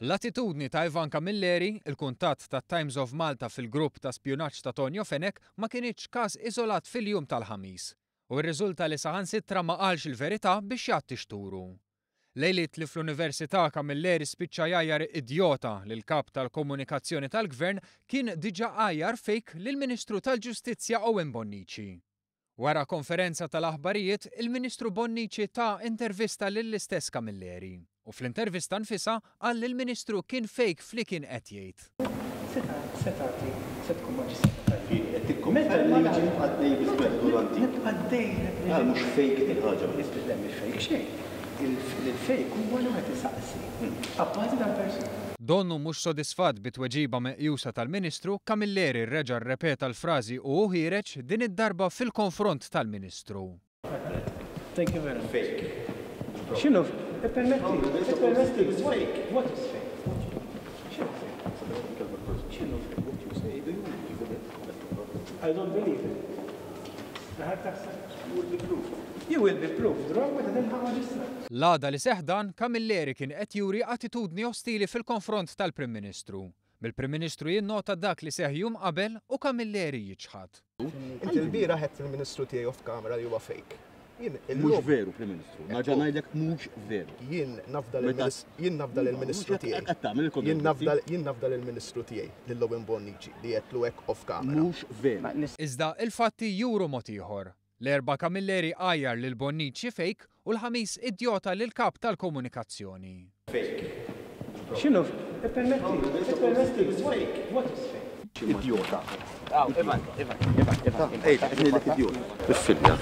L-attitudni ta' Ivan Camilleri, il-kuntatt ta' Times of Malta fil-grupp ta' spjunaġġ ta' Tonio Fenek ma kienx każ iżolat fil-jum tal-ħamis. U r-riżulta li saħansittra ma qalx il-verità biex jagħti xturu. Lejliet li fl-Università Camilleri spiċċa jgħajjar idjota lil kap tal-komunikazzjoni tal-Gvern kien diġà għajjar fake lill-Ministru tal-Ġustizzja Owen Bonnici. Wara konferenza tal-aħbarijiet, il-Ministru Bonnici ta' intervista lill-istess Camilleri. U fl-intervista nfisha qal li l-Ministru kien fake fli kien qed jgħid. Se tkun maġistrati. Tikkommenta li għaddej bisbeddu mhux fake il-ħaġa. Mhux fake xejn. Il-fake huwa li qed isaqsi. Apparti tal-persuna. Donnu mhux sodisfatt bit-tweġiba meqjusa tal-Ministru, Camilleri rreġa' rrepeta l-frażi u ħireġ din id-darba fil-konfront tal-Ministru. Thank you very much. Fake. X'inhu? Permetti. What is fake? X'inhu fake? I don't believe it. You will be proved wrong with the maġistrat. L-għada li seħdan, Camilleri kien qed juri attitudni ostili fil-konfront tal-Prim Ministru. Mill-Prim Ministru jinnota dak li seħ jum qabel u Camilleri jiġħad. Inti l-bira ħedt il-Ministru tiegħi off camera li huwa fake. Mhux veru, Prim Ministru. Naġa ngħidlek mhux veru. Jien nafda lill-Ministru tiegħi. Jien nafda lill-Ministru tiegħi lil-Owen Bonnici li qedlu hekk off camera. Mhux veru. Iżda il-fatti juru mod ieħor. L-erba' Camilleri għajjar lil Bonnici fake u l-ħamis idjota lil kap tal-komunikazzjoni. Fake. X'inhu? Permetti. What is fake? Idjota. Ivan. Ejta, idiota. Iffilja.